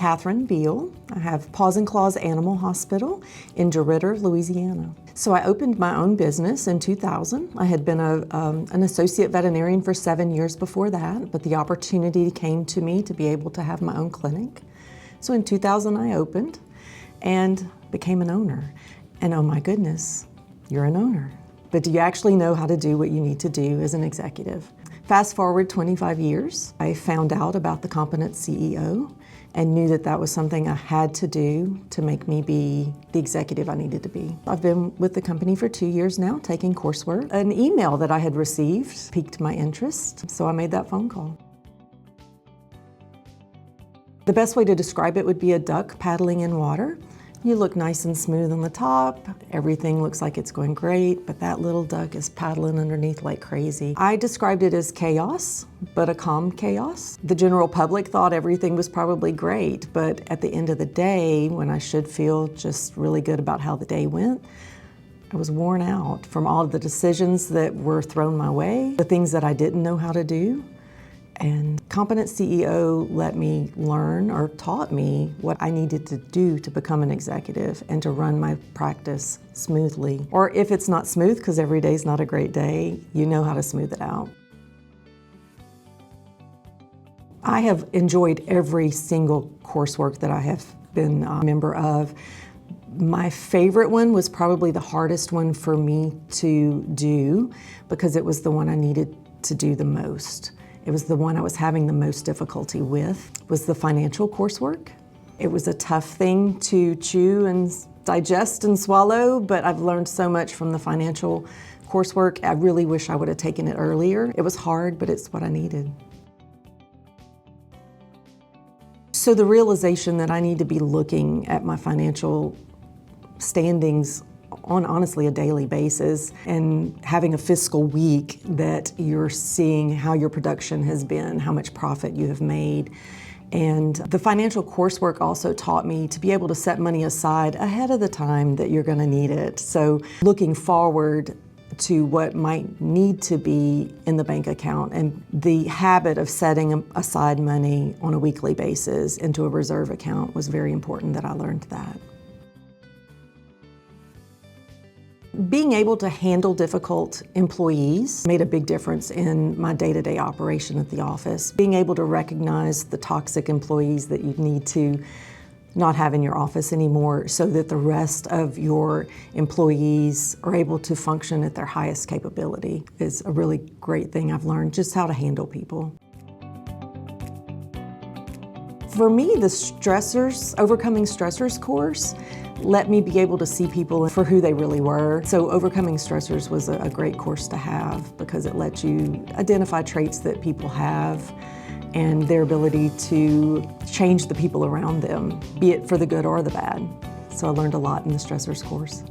Catherine Beal. I have Paws and Claws Animal Hospital in DeRidder, Louisiana. So I opened my own business in 2000. I had been an associate veterinarian for 7 years before that, but the opportunity came to me to be able to have my own clinic. So in 2000 I opened and became an owner. And oh my goodness, you're an owner. But do you actually know how to do what you need to do as an executive? Fast forward 25 years, I found out about the Competent CEO and knew that that was something I had to do to make me be the executive I needed to be. I've been with the company for 2 years now, taking coursework. An email that I had received piqued my interest, so I made that phone call. The best way to describe it would be a duck paddling in water. You look nice and smooth on the top, everything looks like it's going great, but that little duck is paddling underneath like crazy. I described it as chaos, but a calm chaos. The general public thought everything was probably great, but at the end of the day, when I should feel just really good about how the day went, I was worn out from all the decisions that were thrown my way, the things that I didn't know how to do. And Competent CEO let me learn or taught me what I needed to do to become an executive and to run my practice smoothly. Or if it's not smooth, because every day is not a great day, you know how to smooth it out. I have enjoyed every single coursework that I have been a member of. My favorite one was probably the hardest one for me to do because it was the one I needed to do the most. It was the one I was having the most difficulty with, was the financial coursework. It was a tough thing to chew and digest and swallow, but I've learned so much from the financial coursework. I really wish I would have taken it earlier. It was hard, but it's what I needed. So the realization that I need to be looking at my financial standings on honestly a daily basis and having a fiscal week that you're seeing how your production has been, how much profit you have made. And the financial coursework also taught me to be able to set money aside ahead of the time that you're going to need it. So looking forward to what might need to be in the bank account and the habit of setting aside money on a weekly basis into a reserve account was very important that I learned that. Being able to handle difficult employees made a big difference in my day-to-day operation at the office. Being able to recognize the toxic employees that you need to not have in your office anymore so that the rest of your employees are able to function at their highest capability is a really great thing I've learned, just how to handle people. For me, the Overcoming Stressors course let me be able to see people for who they really were. So Overcoming Stressors was a great course to have because it lets you identify traits that people have and their ability to change the people around them, be it for the good or the bad. So I learned a lot in the Stressors course.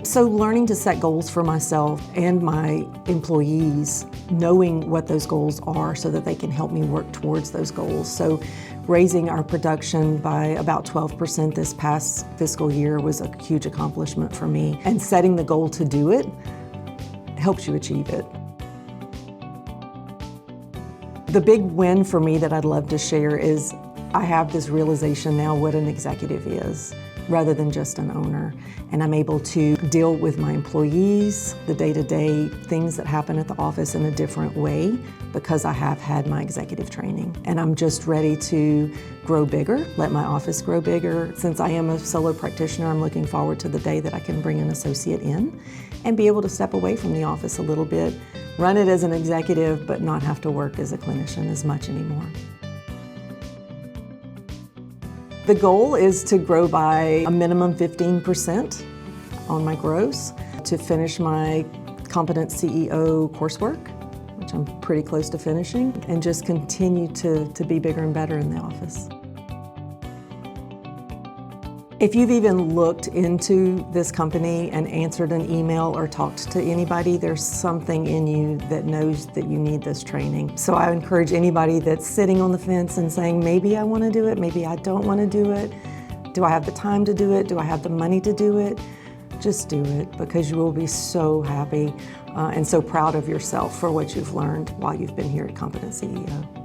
So learning to set goals for myself and my employees, knowing what those goals are so that they can help me work towards those goals. So raising our production by about 12% this past fiscal year was a huge accomplishment for me. And setting the goal to do it helps you achieve it. The big win for me that I'd love to share is I have this realization now what an executive is, rather than just an owner. And I'm able to deal with my employees, the day-to-day things that happen at the office in a different way because I have had my executive training. And I'm just ready to grow bigger, let my office grow bigger. Since I am a solo practitioner, I'm looking forward to the day that I can bring an associate in and be able to step away from the office a little bit, run it as an executive, but not have to work as a clinician as much anymore. The goal is to grow by a minimum 15% on my gross, to finish my Competent CEO coursework, which I'm pretty close to finishing, and just continue to be bigger and better in the office. If you've even looked into this company and answered an email or talked to anybody, there's something in you that knows that you need this training. So I encourage anybody that's sitting on the fence and saying, maybe I want to do it, maybe I don't want to do it. Do I have the time to do it? Do I have the money to do it? Just do it, because you will be so happy and so proud of yourself for what you've learned while you've been here at Competent CEO.